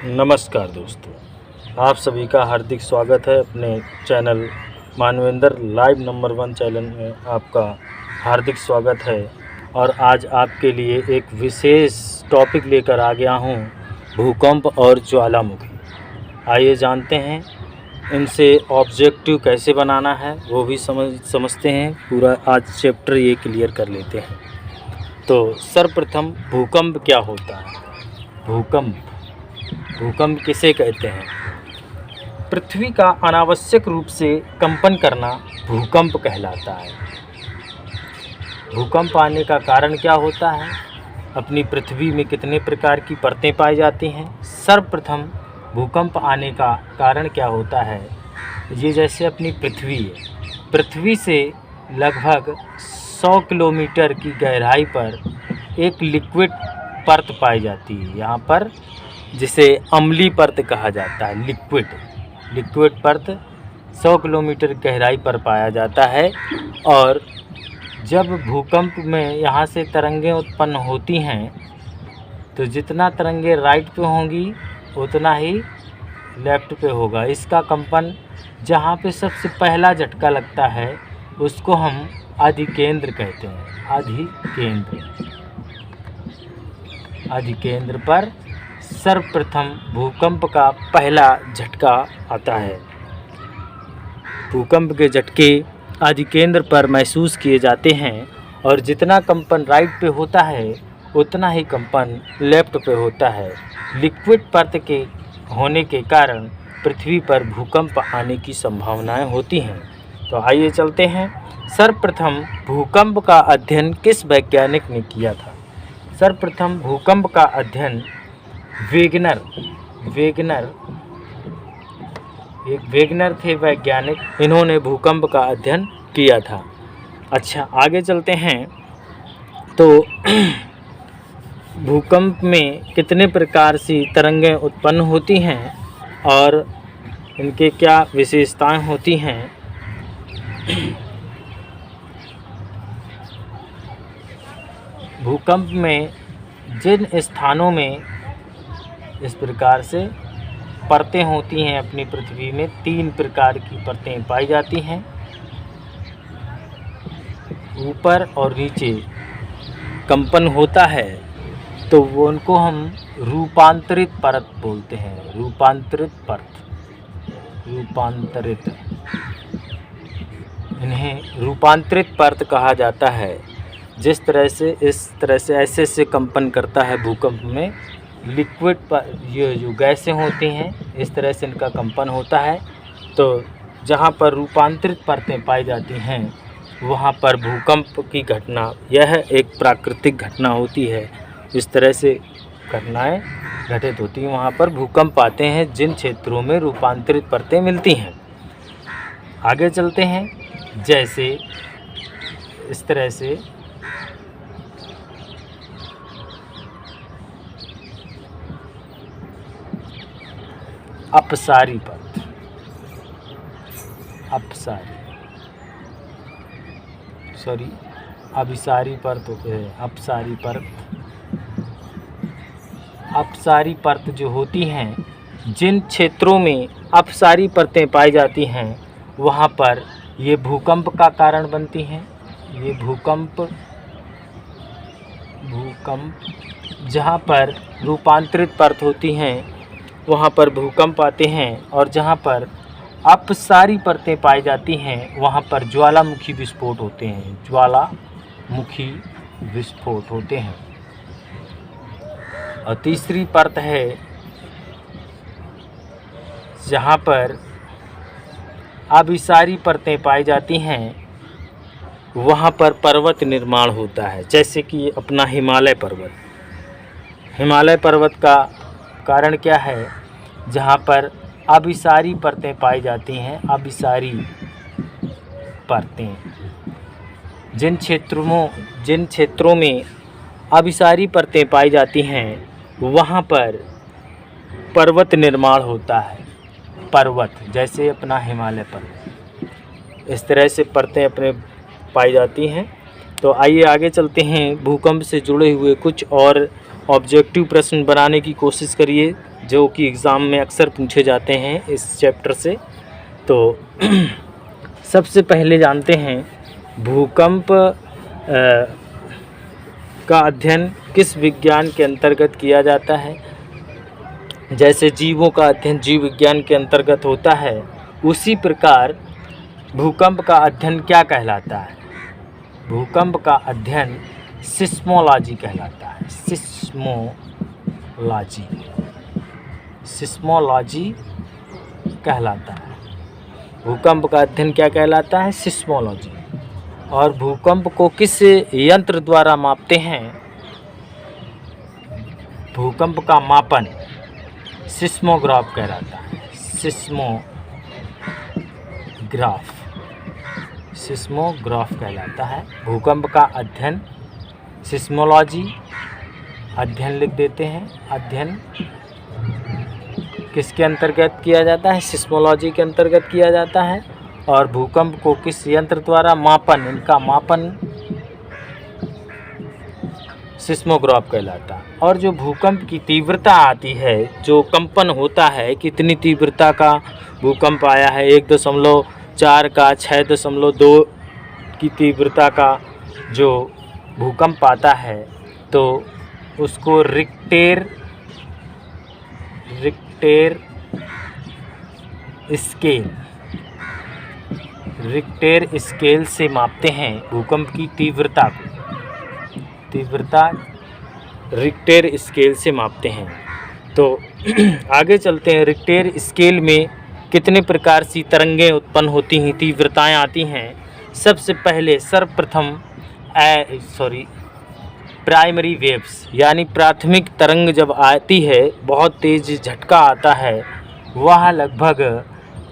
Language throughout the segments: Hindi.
नमस्कार दोस्तों, आप सभी का हार्दिक स्वागत है अपने channel Manvendra live number 1 channel में। आपका हार्दिक स्वागत है और आज आपके लिए एक विशेष टॉपिक लेकर आ गया हूँ, भूकंप और ज्वालामुखी। आइए जानते हैं इनसे ऑब्जेक्टिव कैसे बनाना है, वो भी समझते हैं। पूरा आज चैप्टर ये क्लियर कर लेते हैं। तो सर्वप्रथम भूकंप क्या होता है? भूकंप किसे कहते हैं? पृथ्वी का अनावश्यक रूप से कंपन करना भूकंप कहलाता है। भूकंप आने का कारण क्या होता है? अपनी पृथ्वी में कितने प्रकार की परतें पाई जाती हैं? सर्वप्रथम भूकंप आने का कारण क्या होता है? ये जैसे अपनी पृथ्वी है, पृथ्वी से लगभग 100 किलोमीटर की गहराई पर एक लिक्विड परत पाई जाती है। यहाँ पर जिसे अम्लीय परत कहा जाता है। लिक्विड परत 100 किलोमीटर गहराई पर पाया जाता है। और जब भूकंप में यहाँ से तरंगें उत्पन्न होती हैं तो जितना तरंगें राइट पे होंगी उतना ही लेफ़्ट पे होगा। इसका कंपन जहाँ पे सबसे पहला झटका लगता है उसको हम अधिकेंद्र कहते हैं। अधिकेंद्र पर सर्वप्रथम भूकंप का पहला झटका आता है। भूकंप के झटके अधिकेंद्र पर महसूस किए जाते हैं और जितना कंपन राइट पे होता है उतना ही कंपन लेफ्ट पे होता है। लिक्विड परत के होने के कारण पृथ्वी पर भूकंप आने की संभावनाएं होती हैं। तो आइए चलते हैं। सर्वप्रथम भूकंप का अध्ययन किस वैज्ञानिक ने किया था? सर्वप्रथम भूकंप का अध्ययन वेगनर थे वैज्ञानिक, इन्होंने भूकंप का अध्ययन किया था। अच्छा, आगे चलते हैं। तो भूकंप में कितने प्रकार से तरंगें उत्पन्न होती हैं और इनके क्या विशेषताएं होती हैं? भूकंप में जिन स्थानों में इस प्रकार से परतें होती हैं, अपनी पृथ्वी में 3 प्रकार की परतें पाई जाती हैं, ऊपर और नीचे कंपन होता है, तो वो उनको हम रूपांतरित परत बोलते हैं। इन्हें रूपांतरित परत कहा जाता है। जिस तरह से ऐसे कंपन करता है भूकंप में, लिक्विड पर ये जो गैसें होती हैं इस तरह से इनका कंपन होता है। तो जहाँ पर रूपांतरित परतें पाई जाती हैं वहाँ पर भूकंप की घटना, यह एक प्राकृतिक घटना होती है। इस तरह से घटनाएं घटित होती हैं, वहाँ पर भूकंप आते हैं जिन क्षेत्रों में रूपांतरित परतें मिलती हैं। आगे चलते हैं। जैसे इस तरह से अपसारी परत, अभिसारी परत अपसारी परत जो होती हैं, जिन क्षेत्रों में अपसारी परतें पाई जाती हैं वहाँ पर ये भूकंप का कारण बनती हैं। ये भूकंप जहाँ पर रूपांतरित परत होती हैं वहाँ पर भूकंप आते हैं, और जहाँ पर अपसारी परतें पाई जाती हैं वहाँ पर ज्वालामुखी विस्फोट होते हैं। और तीसरी परत है जहाँ पर अभिसारी परतें पाई जाती हैं, वहाँ पर पर्वत निर्माण होता है। जैसे कि अपना हिमालय पर्वत का कारण क्या है? जहाँ पर अभिसारी परतें पाई जाती हैं। जिन क्षेत्रों में अभिसारी परतें पाई जाती हैं वहाँ पर पर्वत निर्माण होता है। जैसे अपना हिमालय पर्वत, इस तरह से परतें अपने पाई जाती हैं। तो आइए आगे चलते हैं। भूकंप से जुड़े हुए कुछ और ऑब्जेक्टिव प्रश्न बनाने की कोशिश करिए। जो कि एग्ज़ाम में अक्सर पूछे जाते हैं इस चैप्टर से। तो सबसे पहले जानते हैं भूकंप का अध्ययन किस विज्ञान के अंतर्गत किया जाता है। जैसे जीवों का अध्ययन जीव विज्ञान के अंतर्गत होता है, उसी प्रकार भूकंप का अध्ययन क्या कहलाता है? भूकंप का अध्ययन सिस्मोलॉजी कहलाता है। सिस्मोलॉजी कहलाता है। भूकंप का अध्ययन क्या कहलाता है? सिस्मोलॉजी। और भूकंप को किस यंत्र द्वारा मापते हैं? भूकंप का मापन सिस्मोग्राफ कहलाता है। सिस्मोग्राफ कहलाता है। भूकंप का अध्ययन सिस्मोलॉजी, अध्ययन लिख देते हैं। अध्ययन किसके अंतर्गत किया जाता है? सिस्मोलॉजी के अंतर्गत किया जाता है। और भूकंप को किस यंत्र द्वारा मापन, इनका मापन सिस्मोग्राफ कहलाता है। और जो भूकंप की तीव्रता आती है, जो कंपन होता है, कितनी तीव्रता का भूकंप आया है, 1.4 का, 6.2 की तीव्रता का जो भूकंप आता है, तो उसको रिक्टर स्केल से मापते हैं भूकंप की तीव्रता को। रिक्टर स्केल से मापते हैं। तो आगे चलते हैं। रिक्टर स्केल में कितने प्रकार की तरंगें उत्पन्न होती हैं, तीव्रताएं आती हैं? सबसे पहले सर्वप्रथम प्राइमरी वेव्स यानी प्राथमिक तरंग जब आती है, बहुत तेज़ झटका आता है, वह लगभग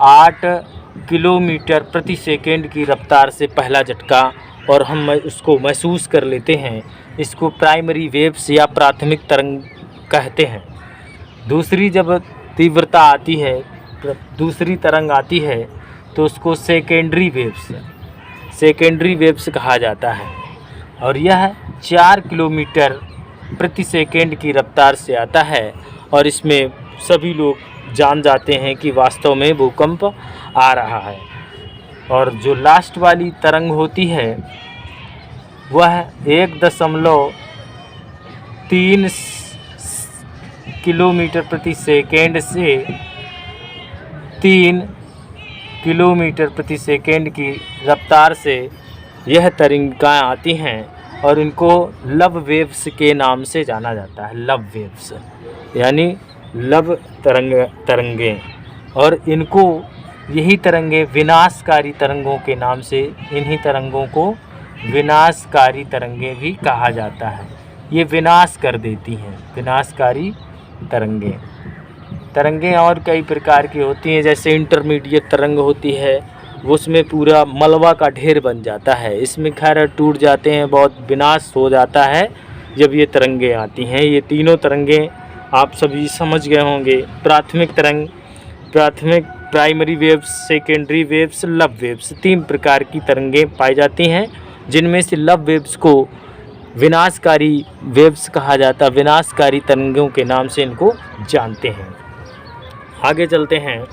8 किलोमीटर प्रति सेकेंड की रफ्तार से पहला झटका, और हम उसको महसूस कर लेते हैं। इसको प्राइमरी वेव्स या प्राथमिक तरंग कहते हैं। दूसरी जब तीव्रता आती है, दूसरी तरंग आती है, तो उसको सेकेंडरी वेव्स कहा जाता है। और यह 4 किलोमीटर प्रति सेकेंड की रफ्तार से आता है, और इसमें सभी लोग जान जाते हैं कि वास्तव में भूकंप आ रहा है। और जो लास्ट वाली तरंग होती है, वह 1.3 किलोमीटर प्रति सेकेंड से 3 किलोमीटर प्रति सेकेंड की रफ्तार से यह तरंगाएँ आती हैं, और इनको लव वेव्स के नाम से जाना जाता है। लव वेव्स यानी लव तरंगें। और इनको यही तरंगें विनाशकारी तरंगों के नाम से, इन्हीं तरंगों को विनाशकारी तरंगें भी कहा जाता है। ये विनाश कर देती हैं, विनाशकारी तरंगें और कई प्रकार की होती हैं। जैसे इंटरमीडिएट तरंग होती है, उसमें पूरा मलबा का ढेर बन जाता है, इसमें खैर टूट जाते हैं, बहुत विनाश हो जाता है जब ये तरंगें आती हैं। ये तीनों तरंगें आप सभी समझ गए होंगे। Primary waves, secondary waves, love waves, 3 प्रकार की तरंगें पाई जाती हैं, जिनमें से लव वेव्स को विनाशकारी वेव्स कहा जाता है। विनाशकारी तरंगों के नाम से इनको जानते हैं। आगे चलते हैं।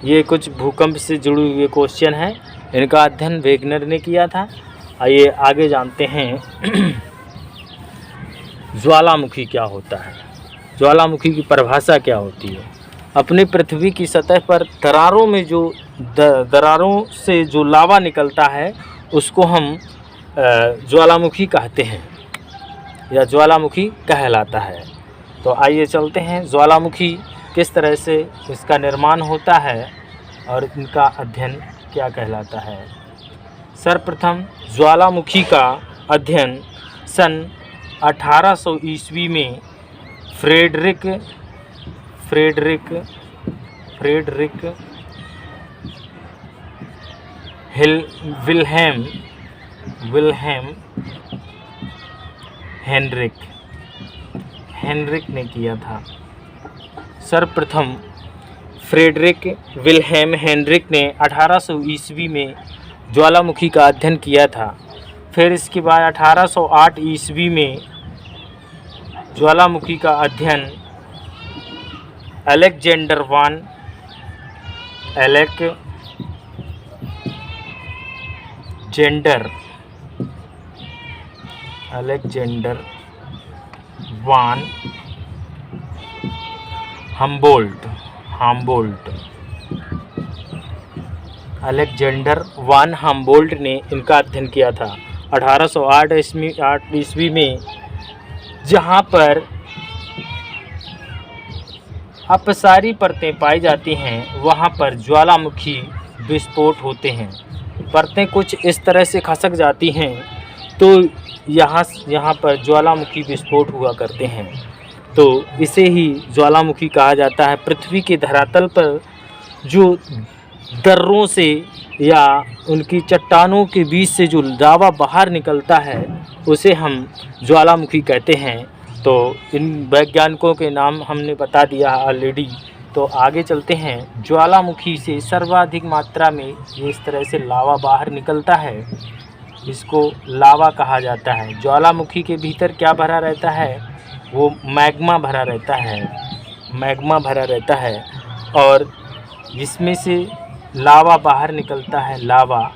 ये कुछ भूकंप से जुड़े हुए क्वेश्चन हैं, इनका अध्ययन वेगनर ने किया था। आइए आगे जानते हैं। ज्वालामुखी क्या होता है? ज्वालामुखी की परिभाषा क्या होती है? अपने पृथ्वी की सतह पर दरारों से जो लावा निकलता है, उसको हम ज्वालामुखी कहते हैं, या ज्वालामुखी कहलाता है। तो आइए चलते हैं, ज्वालामुखी किस तरह से इसका निर्माण होता है और इनका अध्ययन क्या कहलाता है। सर्वप्रथम ज्वालामुखी का अध्ययन सन 1800 ईस्वी में फ्रेडरिक विल्हेम हेनरिक ने किया था। सर्वप्रथम फ्रेडरिक विल्हेम हेनरिक ने 1800 ईस्वी में ज्वालामुखी का अध्ययन किया था। फिर इसके बाद 1808 ईस्वी में ज्वालामुखी का अध्ययन अलेक्जेंडर वान हम्बोल्ट अलेक्जेंडर वान हम्बोल्ट ने इनका अध्ययन किया था 1808 ईस्वी में, जहाँ पर अपसारी परतें पाई जाती हैं वहाँ पर ज्वालामुखी विस्फोट होते हैं। परतें कुछ इस तरह से खसक जाती हैं तो यहाँ पर ज्वालामुखी विस्फोट हुआ करते हैं। तो इसे ही ज्वालामुखी कहा जाता है। पृथ्वी के धरातल पर जो दर्रों से या उनकी चट्टानों के बीच से जो लावा बाहर निकलता है उसे हम ज्वालामुखी कहते हैं। तो इन वैज्ञानिकों के नाम हमने बता दिया ऑलरेडी। तो आगे चलते हैं। ज्वालामुखी से सर्वाधिक मात्रा में ये इस तरह से लावा बाहर निकलता है, इसको लावा कहा जाता है। ज्वालामुखी के भीतर क्या भरा रहता है? वो मैग्मा भरा रहता है और जिसमें से लावा बाहर निकलता है, लावा।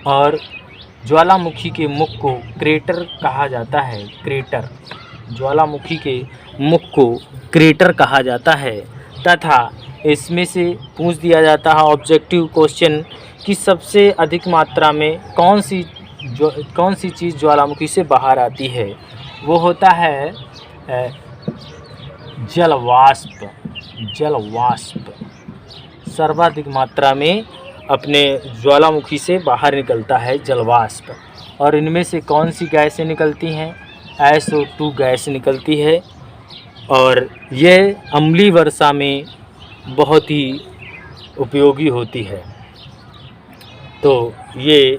और ज्वालामुखी के मुख को क्रेटर कहा जाता है। ज्वालामुखी के मुख को क्रेटर कहा जाता है। तथा इसमें से पूछ दिया जाता है ऑब्जेक्टिव क्वेश्चन कि सबसे अधिक मात्रा में कौन सी चीज़ ज्वालामुखी से बाहर आती है। वो होता है जलवाष्प। सर्वाधिक मात्रा में अपने ज्वालामुखी से बाहर निकलता है जलवाष्प। और इनमें से कौन सी गैसें निकलती हैं? SO2 गैस निकलती है और यह अम्लीय वर्षा में बहुत ही उपयोगी होती है। तो ये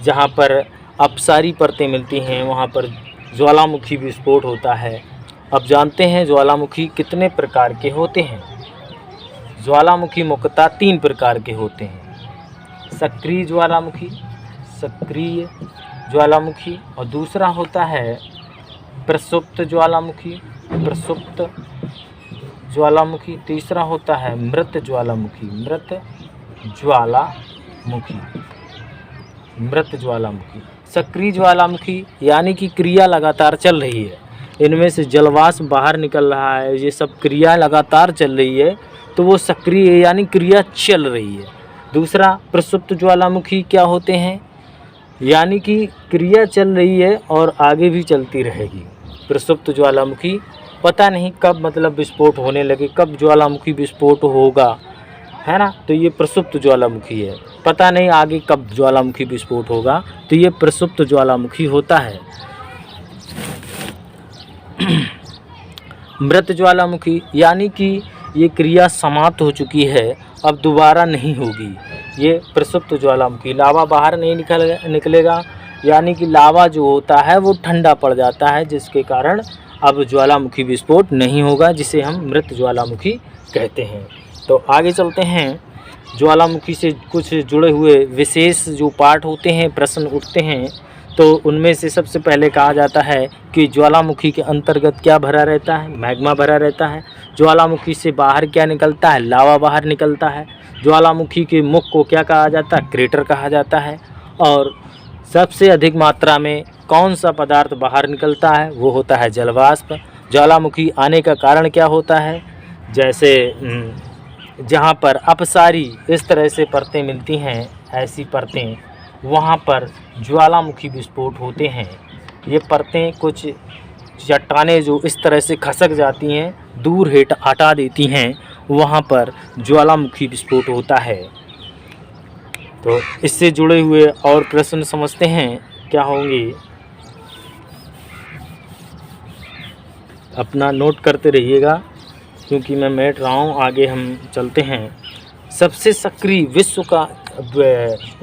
जहाँ पर अपसारी परतें मिलती हैं वहाँ पर ज्वालामुखी विस्फोट होता है। अब जानते हैं ज्वालामुखी कितने प्रकार के होते हैं। ज्वालामुखी मुख्यतः 3 प्रकार के होते हैं। सक्रिय ज्वालामुखी और दूसरा होता है प्रसुप्त ज्वालामुखी, तीसरा होता है मृत ज्वालामुखी। सक्रिय ज्वालामुखी यानी कि क्रिया लगातार चल रही है, इनमें से जलवाष्प बाहर निकल रहा है, ये सब क्रिया लगातार चल रही है तो वो सक्रिय यानी क्रिया चल रही है। दूसरा प्रसुप्त ज्वालामुखी क्या होते हैं? यानी कि क्रिया चल रही है और आगे भी चलती रहेगी। प्रसुप्त ज्वालामुखी पता नहीं कब मतलब विस्फोट होने लगे, कब ज्वालामुखी विस्फोट होगा, है ना। तो ये प्रसुप्त ज्वालामुखी है, पता नहीं आगे कब ज्वालामुखी विस्फोट होगा, तो ये प्रसुप्त ज्वालामुखी होता है। मृत ज्वालामुखी यानी कि ये क्रिया समाप्त हो चुकी है, अब दोबारा नहीं होगी। ये प्रसुप्त ज्वालामुखी, लावा बाहर नहीं निकलेगा, यानी कि लावा जो होता है वो ठंडा पड़ जाता है, जिसके कारण अब ज्वालामुखी विस्फोट नहीं होगा, जिसे हम मृत ज्वालामुखी कहते हैं। तो आगे चलते हैं। ज्वालामुखी से कुछ जुड़े हुए विशेष जो पार्ट होते हैं, प्रश्न उठते हैं, तो उनमें से सबसे पहले कहा जाता है कि ज्वालामुखी के अंतर्गत क्या भरा रहता है? मैग्मा भरा रहता है। ज्वालामुखी से बाहर क्या निकलता है? लावा बाहर निकलता है। ज्वालामुखी के मुख को क्या कहा जाता है? क्रेटर कहा जाता है। और सबसे अधिक मात्रा में कौन सा पदार्थ बाहर निकलता है? वो होता है जलवाष्प। ज्वालामुखी आने का कारण क्या होता है? जैसे जहाँ पर अपसारी इस तरह से परतें मिलती हैं, ऐसी परतें, वहाँ पर ज्वालामुखी विस्फोट होते हैं। ये परतें कुछ चट्टानें जो इस तरह से खसक जाती हैं, दूर हटा देती हैं, वहाँ पर ज्वालामुखी विस्फोट होता है। तो इससे जुड़े हुए और प्रश्न समझते हैं क्या होंगे, अपना नोट करते रहिएगा क्योंकि मैं बैठ रहा हूँ। आगे हम चलते हैं। सबसे सक्रिय विश्व का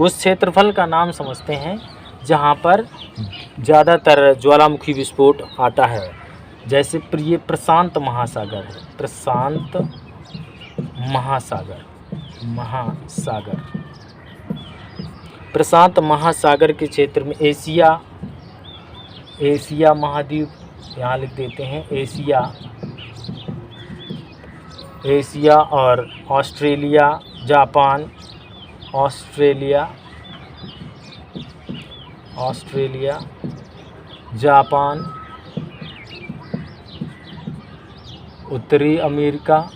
उस क्षेत्रफल का नाम समझते हैं जहाँ पर ज़्यादातर ज्वालामुखी विस्फोट आता है। जैसे ये प्रशांत महासागर है, प्रशांत महासागर के क्षेत्र में एशिया महाद्वीप यहाँ लिख देते हैं एशिया और ऑस्ट्रेलिया, जापान, ऑस्ट्रेलिया, जापान, उत्तरी अमेरिका,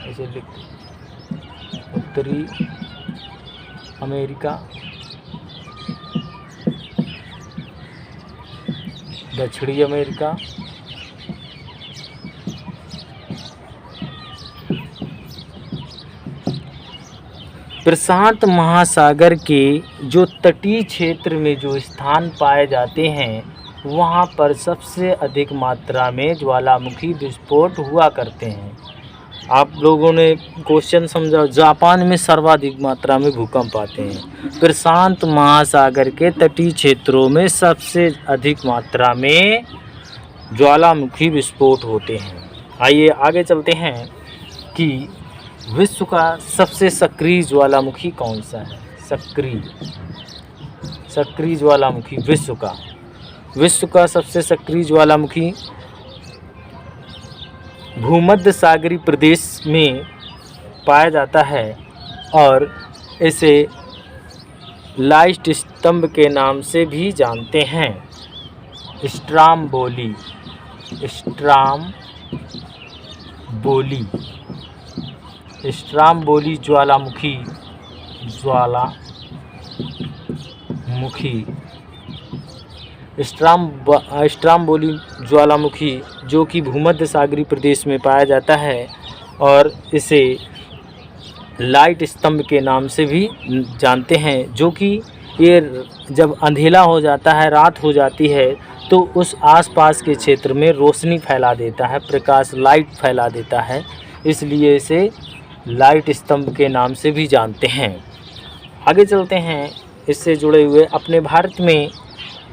ऐसे लिख, उत्तरी अमेरिका, दक्षिणी अमेरिका, प्रशांत महासागर के जो तटीय क्षेत्र में जो स्थान पाए जाते हैं वहाँ पर सबसे अधिक मात्रा में ज्वालामुखी विस्फोट हुआ करते हैं। आप लोगों ने क्वेश्चन समझा, जापान में सर्वाधिक मात्रा में भूकंप आते हैं, प्रशांत महासागर के तटीय क्षेत्रों में सबसे अधिक मात्रा में ज्वालामुखी विस्फोट होते हैं। आइए आगे चलते हैं कि विश्व का सबसे सक्रिय ज्वालामुखी कौन सा है। सक्रिय ज्वालामुखी विश्व का सबसे सक्रिय ज्वालामुखी भूमध्य सागरीय प्रदेश में पाया जाता है और इसे लाइट स्तंभ के नाम से भी जानते हैं। स्ट्राम्बोली ज्वालामुखी स्ट्राम्बोली ज्वालामुखी जो कि भूमध्य सागरीय प्रदेश में पाया जाता है और इसे लाइट स्तंभ के नाम से भी जानते हैं, जो कि ये जब अंधेरा हो जाता है, रात हो जाती है, तो उस आसपास के क्षेत्र में रोशनी फैला देता है, प्रकाश लाइट फैला देता है, इसलिए इसे लाइट स्तंभ के नाम से भी जानते हैं। आगे चलते हैं, इससे जुड़े हुए अपने भारत में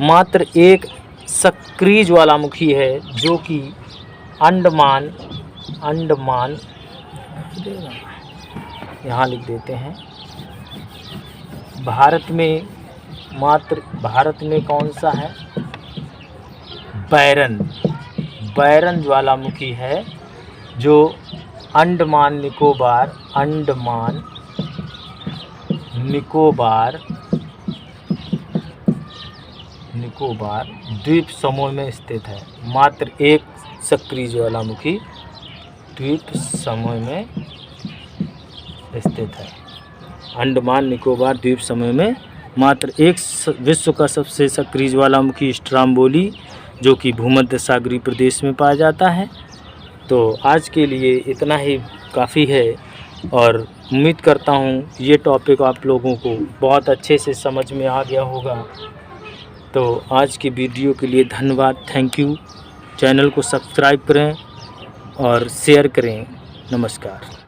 मात्र एक सक्रिय ज्वालामुखी है जो कि अंडमान यहाँ लिख देते हैं। भारत में कौन सा है? बैरन ज्वालामुखी है जो अंडमान निकोबार द्वीप समूह में स्थित है। मात्र एक सक्रिय ज्वालामुखी द्वीप समूह में स्थित है। अंडमान निकोबार द्वीप समूह में मात्र एक विश्व का सबसे सक्रिय ज्वालामुखी स्ट्राम्बोली जो कि भूमध्य सागरीय प्रदेश में पाया जाता है। तो आज के लिए इतना ही काफ़ी है और उम्मीद करता हूँ ये टॉपिक आप लोगों को बहुत अच्छे से समझ में आ गया होगा। तो आज की वीडियो के लिए धन्यवाद, थैंक यू। चैनल को सब्सक्राइब करें और शेयर करें। नमस्कार।